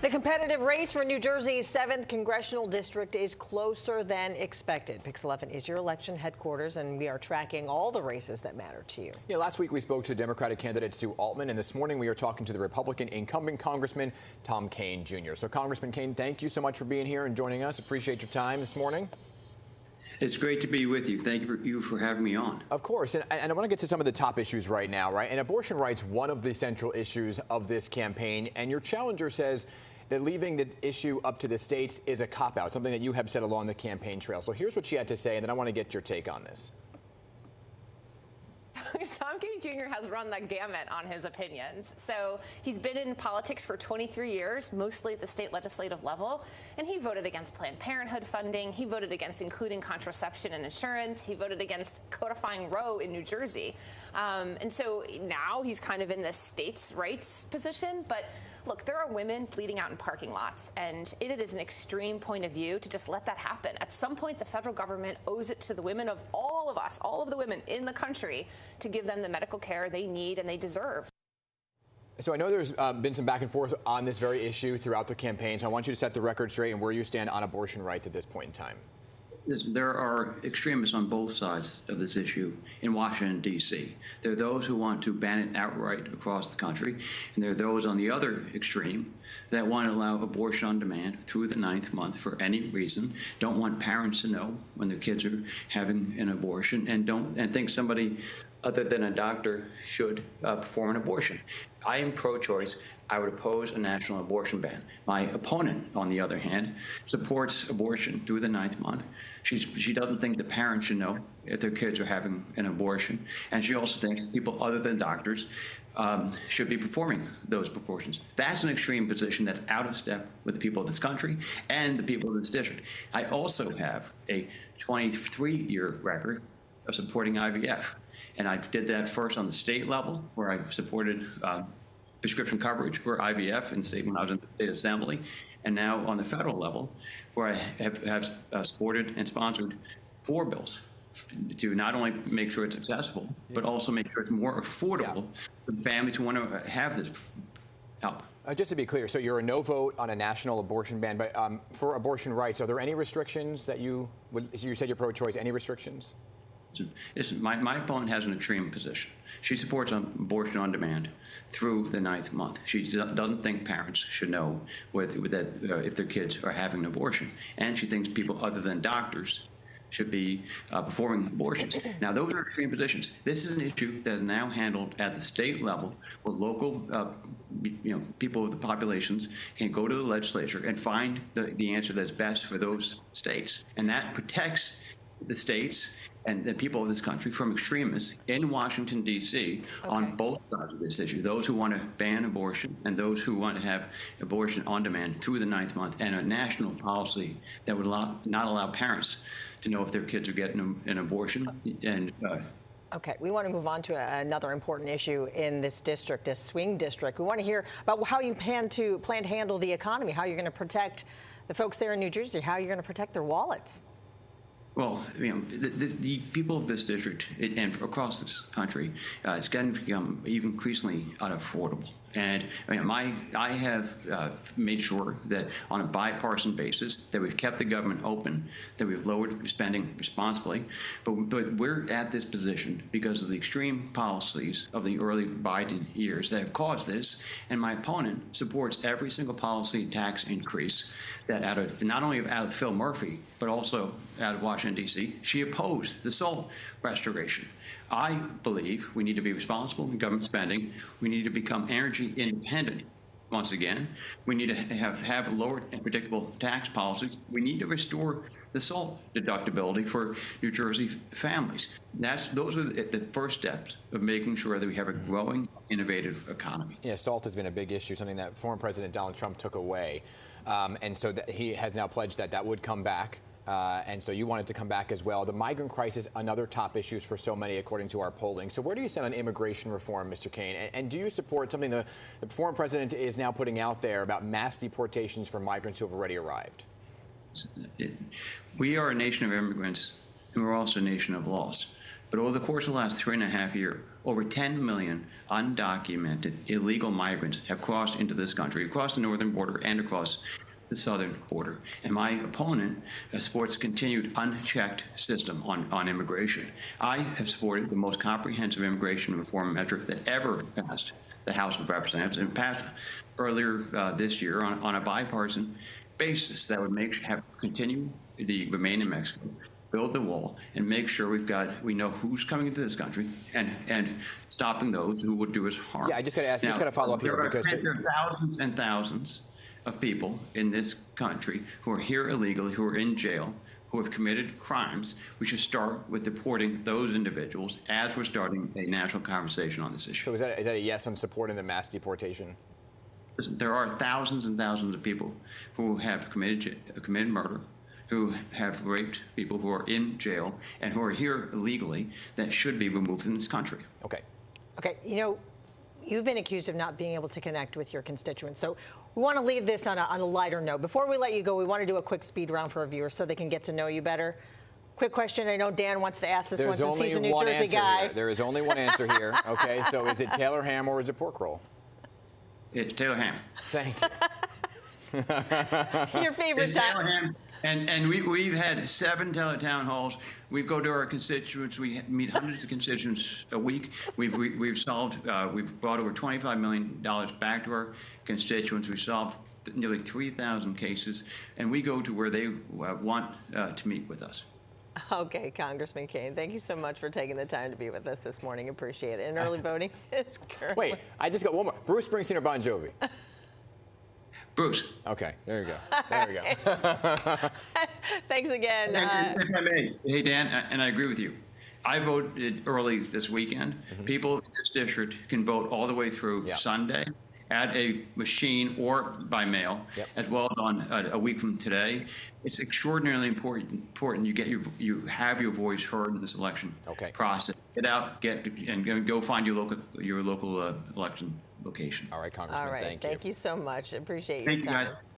The competitive race for New Jersey's 7th Congressional District is closer than expected. Pix 11 is your election headquarters, and we are tracking all the races that matter to you. Yeah, last week we spoke to Democratic candidate Sue Altman, and this morning we are talking to the Republican incumbent Congressman Tom Kean Jr. So, Congressman Kean, thank you so much for being here and joining us. Appreciate your time this morning. It's great to be with you. Thank you for having me on. Of course. And I want to get to some of the top issues right now, right? And abortion rights, one of the central issues of this campaign. And your challenger says that leaving the issue up to the states is a cop-out, something that you have said along the campaign trail. So here's what she had to say, and then I want to get your take on this. Tom Kean Jr. has run the gamut on his opinions. So he's been in politics for 23 years, mostly at the state legislative level, and he voted against Planned Parenthood funding. He voted against including contraception and insurance. He voted against codifying Roe in New Jersey. And so now he's kind of in this states' rights position. But look, there are women bleeding out in parking lots, and it is an extreme point of view to just let that happen. At some point, the federal government owes it to the women of all of us, all of the women in the country, to give them the medical care they need and they deserve. So I know there's been some back and forth on this very issue throughout the campaign, so I want you to set the record straight and where you stand on abortion rights at this point in time. There are extremists on both sides of this issue in Washington, D.C. There are those who want to ban it outright across the country, and there are those on the other extreme that want to allow abortion on demand through the 9th month for any reason, don't want parents to know when their kids are having an abortion, and think somebody other than a doctor should perform an abortion. I am pro-choice. I would oppose a national abortion ban. My opponent, on the other hand, supports abortion through the 9th month. She doesn't think the parents should know if their kids are having an abortion. And she also thinks people other than doctors should be performing those abortions. That's an extreme position that's out of step with the people of this country and the people of this district. I also have a 23-year record of supporting IVF. And I did that first on the state level, where I supported prescription coverage for IVF in the state when I was in the state assembly, and now on the federal level, where I have supported and sponsored 4 bills to not only make sure it's accessible, but also make sure it's more affordable for families who want to have this help. Just to be clear, so you're a no vote on a national abortion ban, but for abortion rights, are there any restrictions that you said you're pro-choice, any restrictions? Listen, my opponent has an extreme position. She supports abortion on demand through the 9th month. She doesn't think parents should know if their kids are having an abortion. And she thinks people other than doctors should be performing abortions. Now, those are extreme positions. This is an issue that is now handled at the state level, where local people of the populations can go to the legislature and find the answer that's best for those states. And that protects the states and the people of this country from extremists in Washington, D.C. on both sides of this issue, those who want to ban abortion and those who want to have abortion on demand through the 9th month, and a national policy that would not allow parents to know if their kids are getting an abortion. And Okay, we want to move on to another important issue in this district, this swing district. We want to hear about how you plan to handle the economy, how you're going to protect the folks there in New Jersey, how you're going to protect their wallets. Well, the people of this district and across this country, it's going to become even increasingly unaffordable. And I have made sure that on a bipartisan basis that we've kept the government open, that we've lowered spending responsibly. But we're at this position because of the extreme policies of the early Biden years that have caused this. And my opponent supports every single policy tax increase that not only out of Phil Murphy, but also out of Washington, D.C. She opposed the SALT restoration. I believe we need to be responsible in government spending. We need to become energy independent once again. We need to have lower and predictable tax policies. We need to restore the SALT deductibility for New Jersey families. Those are the first steps of making sure that we have a growing, innovative economy. Yeah, SALT has been a big issue, something that former President Donald Trump took away. And so he has now pledged that would come back. And so you want it to come back as well. The migrant crisis, another top issues for so many, according to our polling. So where do you stand on immigration reform, Mr. Kean? And do you support something the former president is now putting out there about mass deportations for migrants who have already arrived? We are a nation of immigrants, and we're also a nation of laws. But over the course of the last 3.5 years, over 10 million undocumented illegal migrants have crossed into this country, across the northern border and across the southern border. And my opponent supports a continued unchecked system on immigration. I have supported the most comprehensive immigration reform measure that ever passed the House of Representatives and passed earlier this year on a bipartisan basis that would continue the remain in Mexico, build the wall, and make sure we know who's coming into this country and stopping those who would do us harm. Yeah, I just got to ask, just got to follow up here because there are thousands and thousands of people in this country who are here illegally, who are in jail, who have committed crimes. We should start with deporting those individuals as we're starting a national conversation on this issue. So is that a yes on supporting the mass deportation? There are thousands and thousands of people who have committed murder, who have raped people, who are in jail, and who are here illegally that should be removed from this country. Okay. Okay, you know, you've been accused of not being able to connect with your constituents. So we want to leave this on a lighter note. Before we let you go, we want to do a quick speed round for our viewers so they can get to know you better. Quick question. I know Dan wants to ask this one since he's a New Jersey guy. There is only one answer here. Okay, so is it Taylor ham or is it pork roll? It's Taylor ham. Thank you. Your favorite It's Taylor ham. And we've had 7 town halls. We go to our constituents. We meet hundreds of constituents a week. We've brought over $25 million back to our constituents. We've solved nearly 3,000 cases, and we go to where they want to meet with us. Okay, Congressman Kean, thank you so much for taking the time to be with us this morning. Appreciate it. And early voting is currently... Wait, I just got one more. Bruce Springsteen or Bon Jovi? Bruce. Okay, there you go. There we go. Thanks again. If I may, hey, Dan, and I agree with you. I voted early this weekend. Mm-hmm. People in this district can vote all the way through Sunday at a machine or by mail, as well as on a week from today. It's extraordinarily important you have your voice heard in this election process. Get out, and go find your local election location. All right, Congressman. All right, thank you. Thank you so much. Appreciate your Thank time. you, guys.